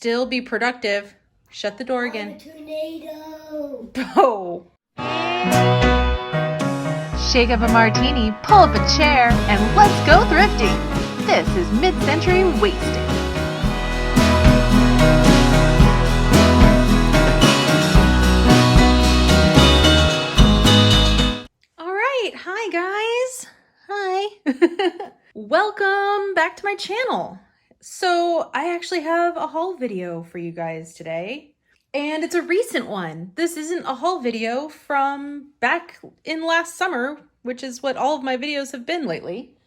still be productive. Shut the door again. A tornado. Oh. Shake up a martini, pull up a chair, and let's go thrifting. This is Mid-Century Wasted. All right. Hi, guys. Hi. Welcome back to my channel. So I actually have a haul video for you guys today. And it's a recent one. This isn't a haul video from back in last summer, which is what all of my videos have been lately.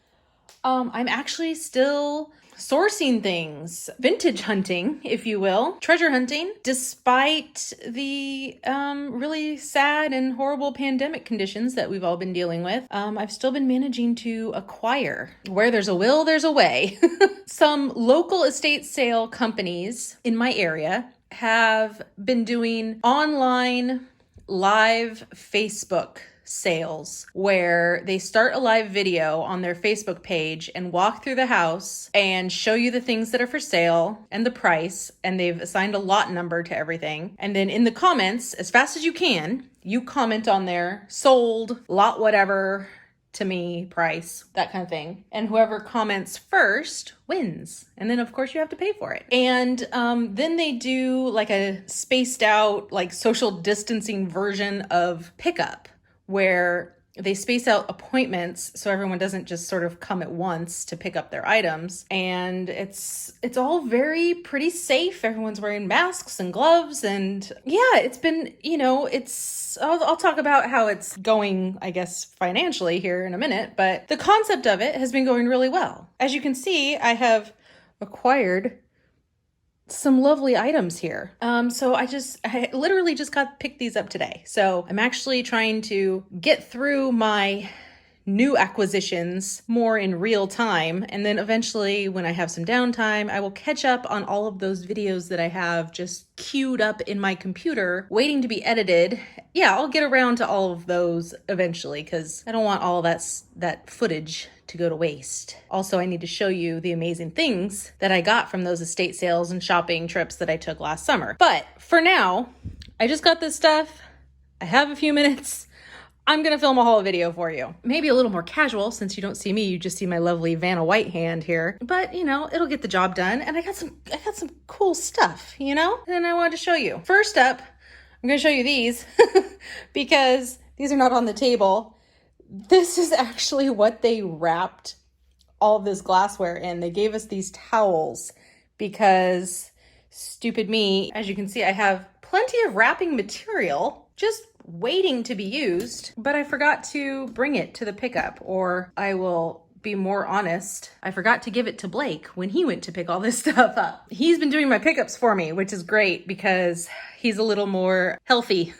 I'm actually still sourcing things, vintage hunting, if you will, treasure hunting, despite the really sad and horrible pandemic conditions that we've all been dealing with. I've still been managing to acquire. Where there's a will, there's a way. Some local estate sale companies in my area have been doing online live Facebook sales where they start a live video on their Facebook page and walk through the house and show you the things that are for sale and the price, and they've assigned a lot number to everything. And then in the comments, as fast as you can, you comment on there, sold, lot whatever, to me, price, that kind of thing. And whoever comments first wins. And then of course you have to pay for it. And then they do like a spaced out, like social distancing version of pickup, where they space out appointments so everyone doesn't just sort of come at once to pick up their items. And it's all very pretty safe. Everyone's wearing masks and gloves, and yeah, it's been, I'll talk about how it's going, I guess, financially here in a minute, but the concept of it has been going really well. As you can see, I have acquired some lovely items here. So I literally just picked these up today. So I'm actually trying to get through my new acquisitions more in real time. And then eventually when I have some downtime, I will catch up on all of those videos that I have just queued up in my computer, waiting to be edited. Yeah, I'll get around to all of those eventually because I don't want all that footage to go to waste. Also, I need to show you the amazing things that I got from those estate sales and shopping trips that I took last summer. But for now, I just got this stuff. I have a few minutes. I'm gonna film a haul video for you. Maybe a little more casual since you don't see me, you just see my lovely Vanna White hand here. But it'll get the job done. And I got some cool stuff, and I wanted to show you. First up, I'm gonna show you these because these are not on the table. This is actually what they wrapped all this glassware in. They gave us these towels because stupid me, as you can see, I have plenty of wrapping material just waiting to be used, but I forgot to bring it to the pickup, or I will be more honest, I forgot to give it to Blake when he went to pick all this stuff up. He's been doing my pickups for me, which is great because he's a little more healthy.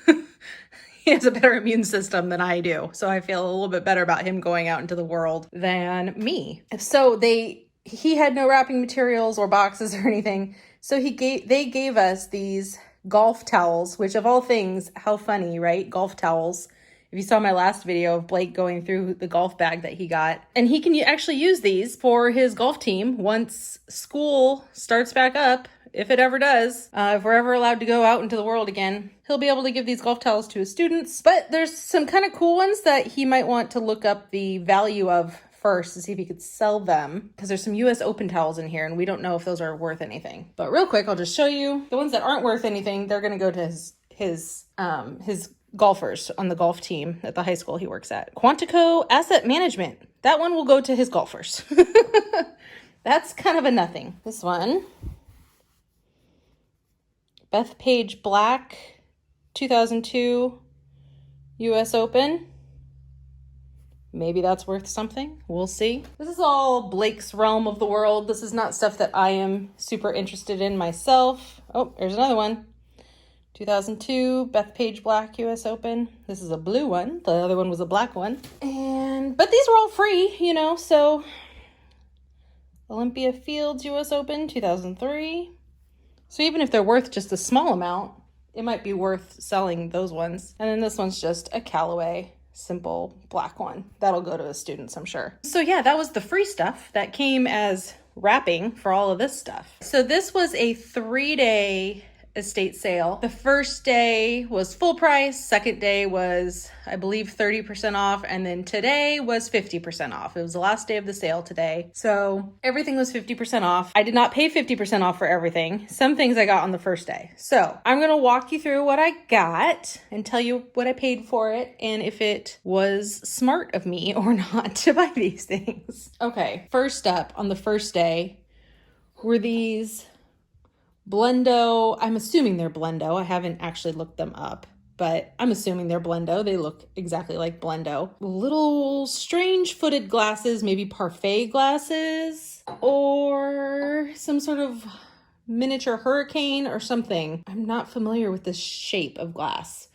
He has a better immune system than I do. So I feel a little bit better about him going out into the world than me. So he had no wrapping materials or boxes or anything. So they gave us these golf towels, which of all things, how funny, right? Golf towels. If you saw my last video of Blake going through the golf bag that he got, and he can actually use these for his golf team once school starts back up. If it ever does, if we're ever allowed to go out into the world again, he'll be able to give these golf towels to his students. But there's some kind of cool ones that he might want to look up the value of first to see if he could sell them, because there's some US Open towels in here and we don't know if those are worth anything. But real quick, I'll just show you the ones that aren't worth anything. They're going to go to his golfers on the golf team at the high school he works at. Quantico Asset Management. That one will go to his golfers. That's kind of a nothing. This one, Bethpage Black 2002 US Open. Maybe that's worth something. We'll see. This is all Blake's realm of the world. This is not stuff that I am super interested in myself. Oh, there's another one. 2002 Bethpage Black US Open. This is a blue one. The other one was a black one. But these were all free, so Olympia Fields US Open 2003. So even if they're worth just a small amount, it might be worth selling those ones. And then this one's just a Callaway simple black one. That'll go to the students, I'm sure. So yeah, that was the free stuff that came as wrapping for all of this stuff. So this was a 3-day estate sale. The first day was full price. Second day was, I believe, 30% off. And then today was 50% off. It was the last day of the sale today. So everything was 50% off. I did not pay 50% off for everything. Some things I got on the first day. So I'm going to walk you through what I got and tell you what I paid for it and if it was smart of me or not to buy these things. Okay, first up on the first day were these Blendo. I'm assuming they're Blendo. I haven't actually looked them up, but I'm assuming they're Blendo. They look exactly like Blendo. Little strange footed glasses, maybe parfait glasses or some sort of miniature hurricane or something. I'm not familiar with this shape of glass,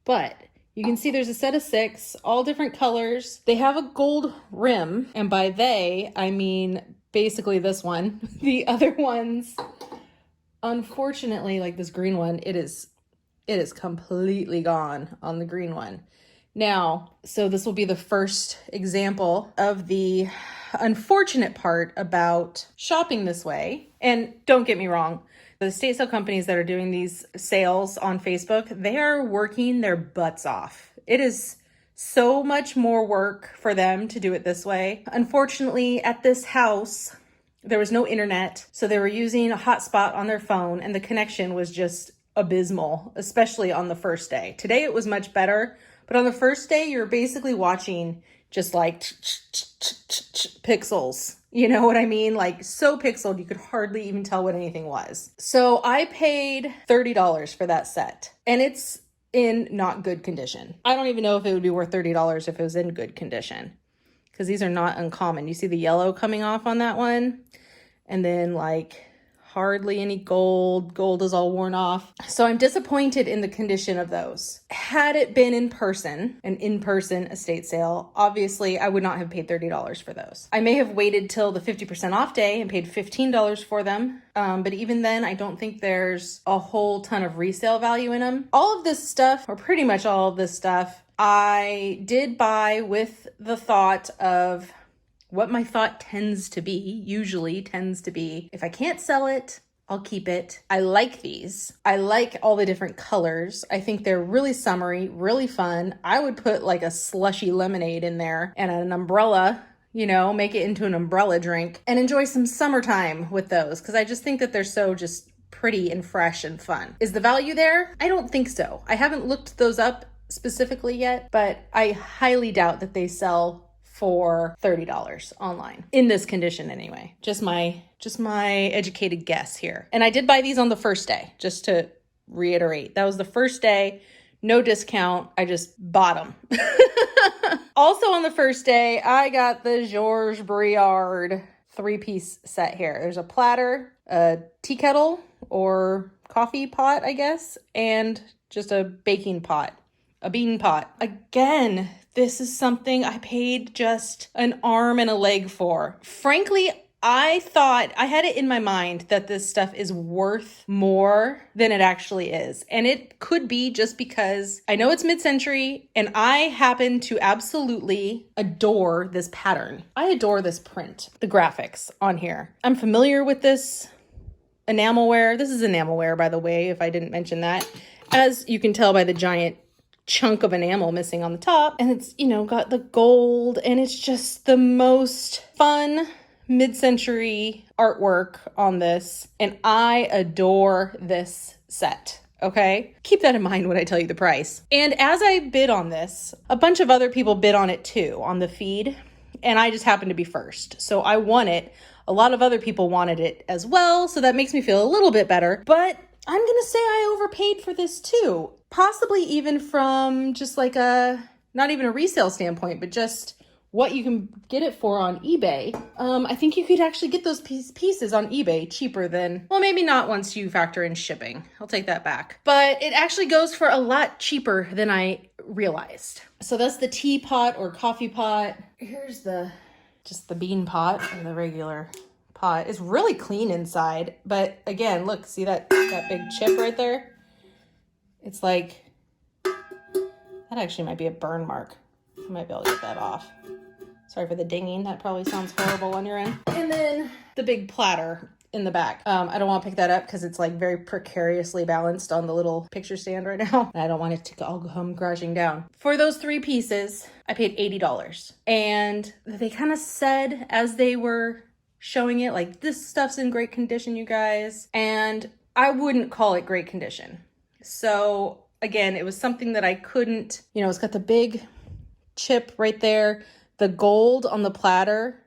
but you can see there's a set of 6, all different colors. They have a gold rim, and by they, I mean basically this one. The other ones, unfortunately, like this green one, it is completely gone on the green one. Now, so this will be the first example of the unfortunate part about shopping this way. And don't get me wrong, the estate sale companies that are doing these sales on Facebook, they are working their butts off. It is so much more work for them to do it this way. Unfortunately, at this house, there was no internet, so they were using a hotspot on their phone, and the connection was just abysmal, especially on the first day. Today it was much better, but on the first day, you're basically watching just like pixels. You know what I mean? Like so pixeled, you could hardly even tell what anything was. So I paid $30 for that set, and it's in not good condition. I don't even know if it would be worth $30 if it was in good condition, because these are not uncommon. You see the yellow coming off on that one, and then like hardly any gold. Gold is all worn off. So I'm disappointed in the condition of those. Had it been in person, an in-person estate sale, obviously I would not have paid $30 for those. I may have waited till the 50% off day and paid $15 for them. But even then, I don't think there's a whole ton of resale value in them. All of this stuff, or pretty much all of this stuff, I did buy with the thought of what my thought usually tends to be, if I can't sell it, I'll keep it. I like these. I like all the different colors. I think they're really summery, really fun. I would put like a slushy lemonade in there and an umbrella, make it into an umbrella drink and enjoy some summertime with those, because I just think that they're so just pretty and fresh and fun. Is the value there? I don't think so. I haven't looked those up specifically yet, but I highly doubt that they sell for $30 online in this condition anyway. Just my educated guess here. And I did buy these on the first day, just to reiterate. That was the first day, no discount. I just bought them. Also on the first day, I got the Georges Briard 3-piece set here. There's a platter, a tea kettle or coffee pot, I guess, and just a baking pot, a bean pot. Again, this is something I paid just an arm and a leg for. Frankly, I thought, I had it in my mind that this stuff is worth more than it actually is. And it could be just because I know it's mid-century and I happen to absolutely adore this pattern. I adore this print, the graphics on here. I'm familiar with this enamelware. This is enamelware, by the way, if I didn't mention that. As you can tell by the giant chunk of enamel missing on the top, and it's got the gold, and it's just the most fun mid-century artwork on this, and I adore this set. Okay, keep that in mind when I tell you the price. And as I bid on this, a bunch of other people bid on it too on the feed, and I just happened to be first, so I won it. A lot of other people wanted it as well, so that makes me feel a little bit better, but I'm gonna say I overpaid for this too. Possibly even from just like not even a resale standpoint, but just what you can get it for on eBay. I think you could actually get those pieces on eBay cheaper than, well, maybe not once you factor in shipping. I'll take that back. But it actually goes for a lot cheaper than I realized. So that's the teapot or coffee pot. Here's just the bean pot or the regular pot. It's really clean inside, but again, look, see that big chip right there? It's like, that actually might be a burn mark. I might be able to get that off. Sorry for the dinging. That probably sounds horrible on your end. And then the big platter in the back. I don't want to pick that up because it's like very precariously balanced on the little picture stand right now. And I don't want it to all come crashing down. For those 3 pieces, I paid $80. And they kind of said as they were showing it, like, this stuff's in great condition, you guys. And I wouldn't call it great condition. So again, it was something that I couldn't, it's got the big chip right there. The gold on the platter,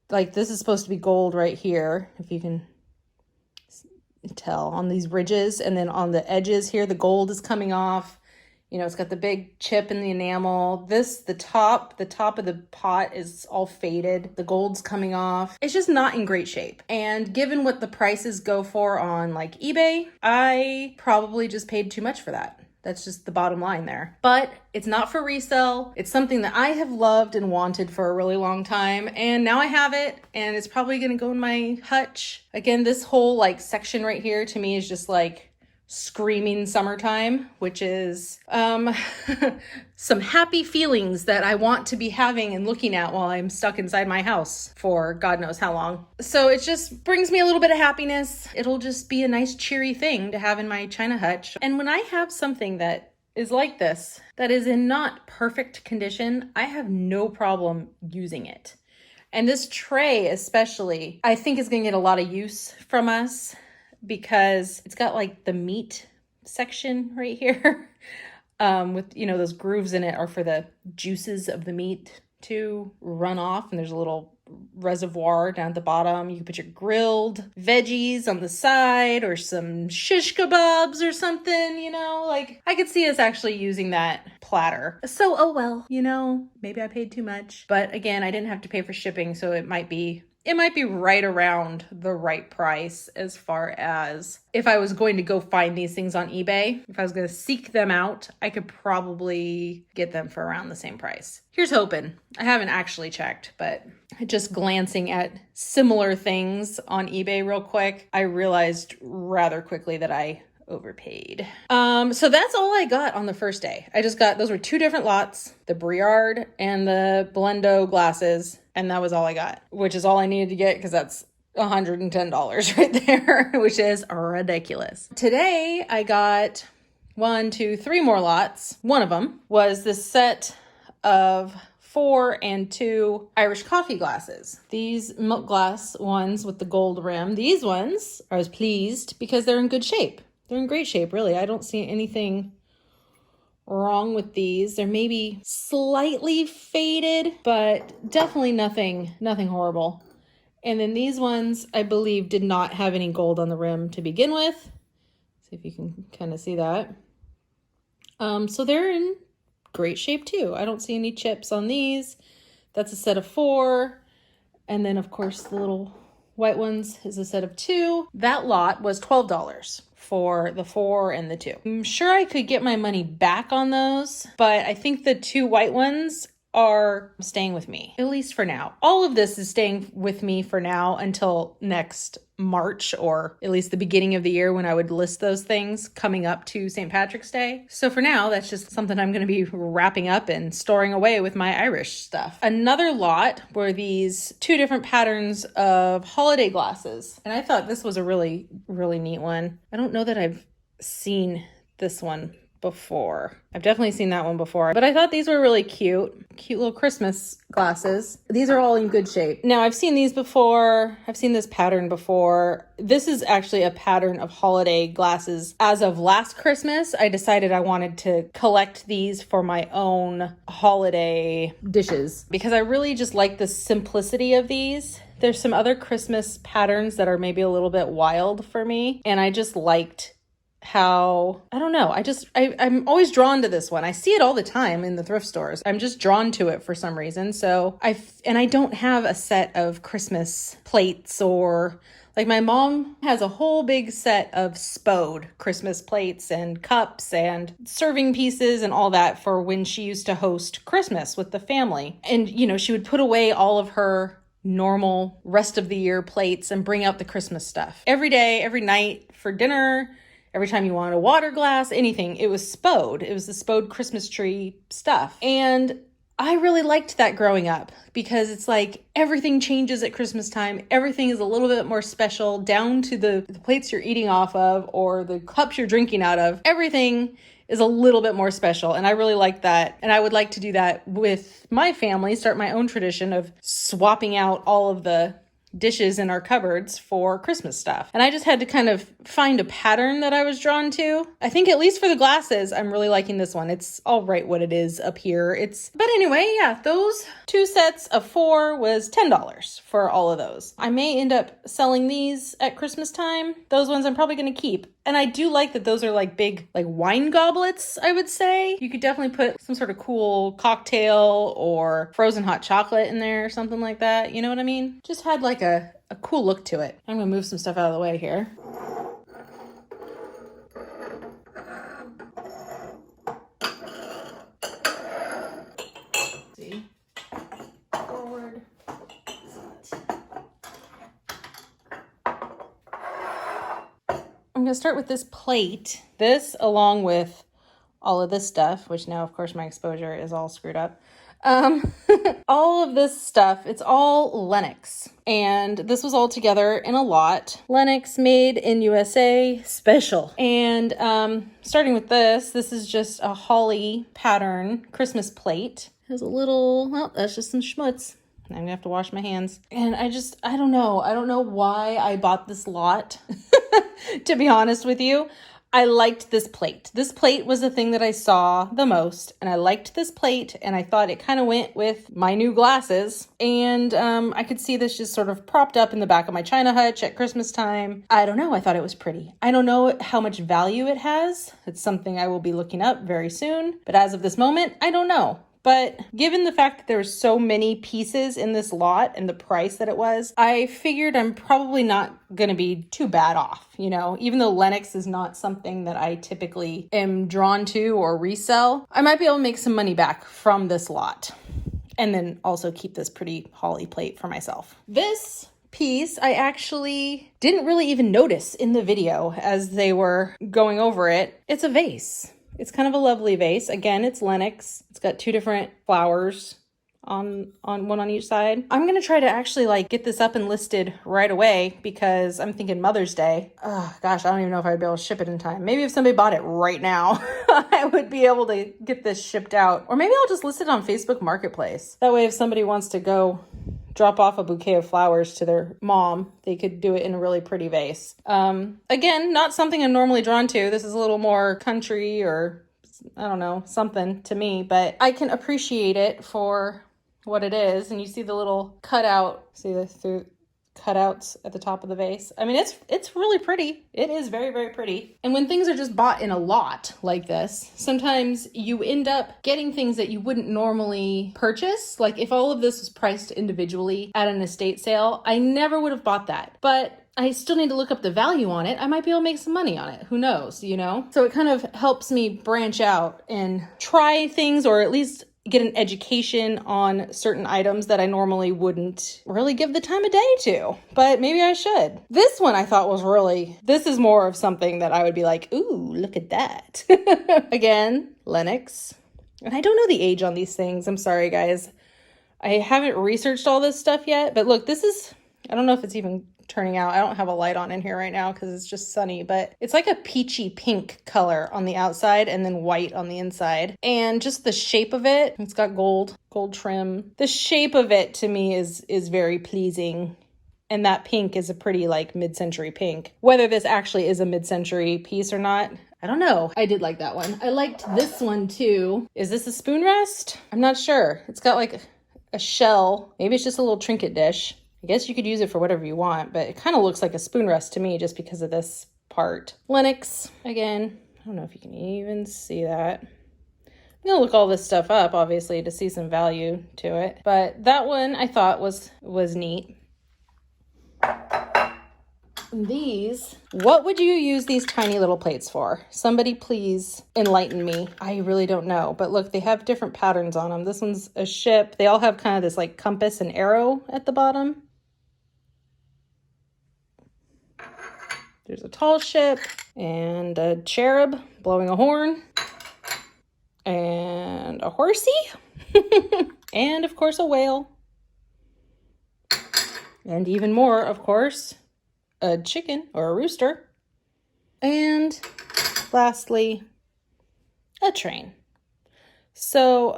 like this is supposed to be gold right here, if you can tell, on these ridges, and then on the edges here, the gold is coming off. It's got the big chip in the enamel. The top of the pot is all faded. The gold's coming off. It's just not in great shape. And given what the prices go for on like eBay, I probably just paid too much for that. That's just the bottom line there. But it's not for resale. It's something that I have loved and wanted for a really long time. And now I have it, and it's probably gonna go in my hutch. Again, this whole like section right here to me is just like screaming summertime, which is some happy feelings that I want to be having and looking at while I'm stuck inside my house for God knows how long. So it just brings me a little bit of happiness. It'll just be a nice cheery thing to have in my china hutch. And when I have something that is like this, that is in not perfect condition, I have no problem using it. And this tray especially, I think is gonna get a lot of use from us, because it's got like the meat section right here with, those grooves in it are for the juices of the meat to run off. And there's a little reservoir down at the bottom. You can put your grilled veggies on the side or some shish kebabs or something, like I could see us actually using that platter. So, oh well, maybe I paid too much. But again, I didn't have to pay for shipping, so it might be right around the right price as far as if I was going to go find these things on eBay. If I was going to seek them out, I could probably get them for around the same price. Here's hoping. I haven't actually checked, but just glancing at similar things on eBay real quick, I realized rather quickly that I overpaid. So that's all I got on the first day. Those were 2 different lots, the Briard and the Blendo glasses. And that was all I got, which is all I needed to get because that's $110 right there, which is ridiculous. Today I got 1, 2, 3 more lots. One of them was this set of 4 and 2 Irish coffee glasses. These milk glass ones with the gold rim. These ones I was pleased because they're in good shape. They're in great shape, really. I don't see anything wrong with these. They're maybe slightly faded, but definitely nothing horrible. And then these ones, I believe, did not have any gold on the rim to begin with. See if you can kind of see that. So they're in great shape too. I don't see any chips on these. That's a set of 4. And then of course the little white ones is a set of 2. That lot was $12 for the 4 and the 2. I'm sure I could get my money back on those, but I think the 2 white ones are staying with me, at least for now. All of this is staying with me for now until next March, or at least the beginning of the year when I would list those things coming up to St. Patrick's Day. So for now, that's just something I'm going to be wrapping up and storing away with my Irish stuff. Another lot were these 2 different patterns of holiday glasses. And I thought this was a really, really neat one. I don't know that I've seen this one before. I've definitely seen that one before, but I thought these were really cute little Christmas glasses. These are all in good shape. Now I've seen these before. I've seen this pattern before. This is actually a pattern of holiday glasses. As of last Christmas, I decided I wanted to collect these for my own holiday dishes because I really just like the simplicity of these. There's some other Christmas patterns that are maybe a little bit wild for me, and I just liked how, I don't know, I'm always drawn to this one. I see it all the time in the thrift stores. I'm just drawn to it for some reason. So I don't have a set of Christmas plates, or like my mom has a whole big set of Spode Christmas plates and cups and serving pieces and all that for when she used to host Christmas with the family. And, she would put away all of her normal rest of the year plates and bring out the Christmas stuff. Every day, every night for dinner, every time you wanted a water glass, anything, it was Spode. It was the Spode Christmas tree stuff. And I really liked that growing up because it's like everything changes at Christmas time. Everything is a little bit more special, down to the plates you're eating off of or the cups you're drinking out of. Everything is a little bit more special. And I really like that. And I would like to do that with my family, start my own tradition of swapping out all of the dishes in our cupboards for Christmas stuff. And I just had to kind of find a pattern that I was drawn to. I think at least for the glasses, I'm really liking this one. It's all right what it is up here. But anyway, yeah, those 2 sets of 4 was $10 for all of those. I may end up selling these at Christmas time. Those ones I'm probably going to keep. And I do like that those are like big, like wine goblets, I would say. You could definitely put some sort of cool cocktail or frozen hot chocolate in there or something like that. You know what I mean? Just had like a cool look to it. I'm gonna move some stuff out of the way here. See? Forward. I'm going to start with this plate. This, along with all of this stuff, which now, of course, my exposure is all screwed up. All of this stuff, it's all Lenox. And this was all together in a lot. Lenox made in USA special. And starting with this is just a holly pattern Christmas plate. It has a little, well, that's just some schmutz. I'm gonna have to wash my hands. And I don't know. I don't know why I bought this lot, to be honest with you. I liked this plate. This plate was the thing that I saw the most, and I liked this plate, and I thought it kind of went with my new glasses. And I could see this just sort of propped up in the back of my china hutch at Christmas time. I don't know. I thought it was pretty. I don't know how much value it has. It's something I will be looking up very soon. But as of this moment, I don't know. But given the fact that there were so many pieces in this lot and the price that it was, I figured I'm probably not going to be too bad off, you know, even though Lenox is not something that I typically am drawn to or resell. I might be able to make some money back from this lot and then also keep this pretty holly plate for myself. This piece I actually didn't really even notice in the video as they were going over it. It's a vase. It's kind of a lovely vase. Again, it's Lenox. It's got 2 different flowers on one on each side. I'm going to try to actually like get this up and listed right away because I'm thinking Mother's Day. Oh gosh, I don't even know if I'd be able to ship it in time. Maybe if somebody bought it right now, I would be able to get this shipped out. Or maybe I'll just list it on Facebook Marketplace. That way if somebody wants to go drop off a bouquet of flowers to their mom, they could do it in a really pretty vase. Again, not something I'm normally drawn to. This is a little more country or, I don't know, something to me, but I can appreciate it for what it is. And you see the little cutout, see the cutouts at the top of the vase. I mean, it's really pretty. It is very, very pretty. And when things are just bought in a lot like this, sometimes you end up getting things that you wouldn't normally purchase. Like if all of this was priced individually at an estate sale, I never would have bought that. But I still need to look up the value on it. I might be able to make some money on it. Who knows, you know? So it kind of helps me branch out and try things, or at least get an education on certain items that I normally wouldn't really give the time of day to, but maybe I should. This one I thought was this is more of something that I would be like, ooh, look at that. Again, Lenox. And I don't know the age on these things. I'm sorry, guys. I haven't researched all this stuff yet, but look, I don't know if it's even turning out. I don't have a light on in here right now because it's just sunny, but it's like a peachy pink color on the outside and then white on the inside. And just the shape of it's got gold trim. The shape of it to me is very pleasing. And that pink is a pretty like mid-century pink. Whether this actually is a mid-century piece or not, I don't know. I did like that one. I liked this one too. Is this a spoon rest? I'm not sure. It's got like a shell. Maybe it's just a little trinket dish. I guess you could use it for whatever you want, but it kind of looks like a spoon rest to me just because of this part. Lenox, again, I don't know if you can even see that. I'm going to look all this stuff up, obviously, to see some value to it. But that one I thought was neat. These, what would you use these tiny little plates for? Somebody please enlighten me. I really don't know. But look, they have different patterns on them. This one's a ship. They all have kind of this like compass and arrow at the bottom. There's a tall ship and a cherub blowing a horn and a horsey. And of course a whale. And even more, of course, a chicken or a rooster. And lastly, a train. So,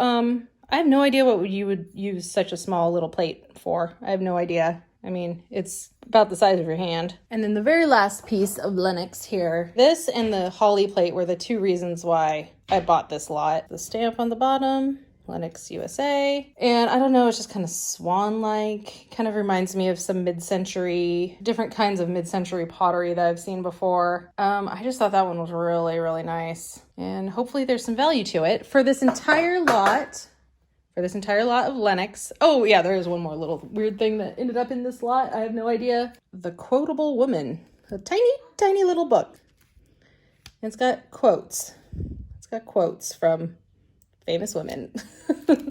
I have no idea what you would use such a small little plate for. I have no idea. I mean, it's about the size of your hand. And then the very last piece of Lenox here. This and the holly plate were the two reasons why I bought this lot. The stamp on the bottom, Lenox USA. And I don't know, it's just kind of swan-like. Kind of reminds me of some mid-century, different kinds of mid-century pottery that I've seen before. I just thought that one was really, really nice. And hopefully there's some value to it. For this entire lot of Lenox. Oh yeah, there is one more little weird thing that ended up in this lot. I have no idea. The Quotable Woman. A tiny, tiny little book. And it's got quotes. It's got quotes from famous women.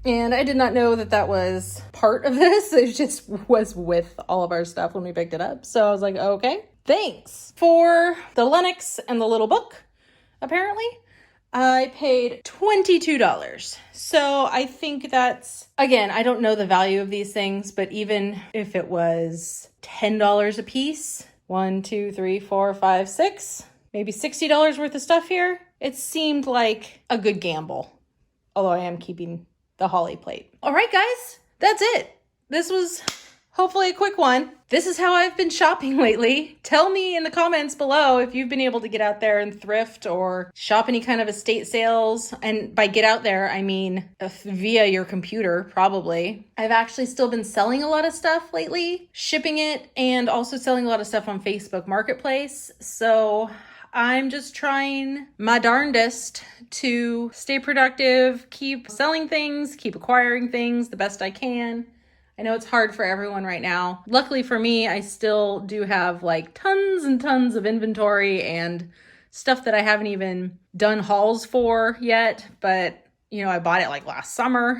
And I did not know that that was part of this. It just was with all of our stuff when we picked it up. So I was like, okay, thanks. For the Lenox and the little book, apparently, I paid $22. So I think that's, again, I don't know the value of these things, but even if it was $10 a piece, 1, 2, 3, 4, 5, 6, maybe $60 worth of stuff here, it seemed like a good gamble. Although I am keeping the holly plate. All right, guys, that's it. This was hopefully a quick one. This is how I've been shopping lately. Tell me in the comments below if you've been able to get out there and thrift or shop any kind of estate sales. And by get out there, I mean via your computer, probably. I've actually still been selling a lot of stuff lately, shipping it, and also selling a lot of stuff on Facebook Marketplace. So I'm just trying my darndest to stay productive, keep selling things, keep acquiring things the best I can. I know it's hard for everyone right now. Luckily for me, I still do have like tons and tons of inventory and stuff that I haven't even done hauls for yet, but you know, I bought it like last summer.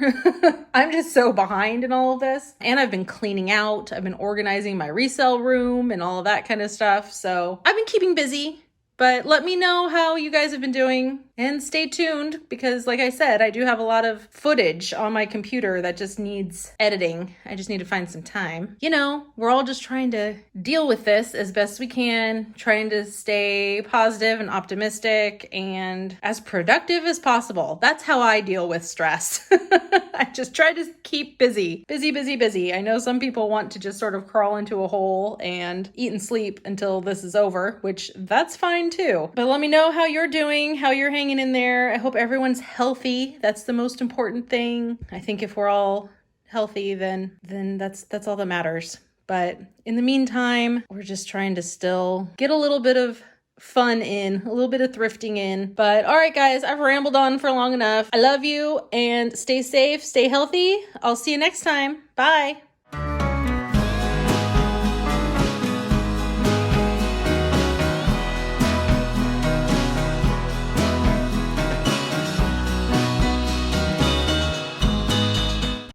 I'm just so behind in all of this. And I've been cleaning out. I've been organizing my resale room and all of that kind of stuff. So I've been keeping busy. But let me know how you guys have been doing and stay tuned because like I said, I do have a lot of footage on my computer that just needs editing. I just need to find some time. You know, we're all just trying to deal with this as best we can, trying to stay positive and optimistic and as productive as possible. That's how I deal with stress. I just try to keep busy. Busy. I know some people want to just sort of crawl into a hole and eat and sleep until this is over, which that's fine too. But let me know how you're doing, how you're hanging in there. I hope everyone's healthy. That's the most important thing. I think if we're all healthy, then that's all that matters. But in the meantime, we're just trying to still get a little bit of fun in, a little bit of thrifting in. But all right, guys, I've rambled on for long enough. I love you and stay safe, stay healthy. I'll see you next time. Bye.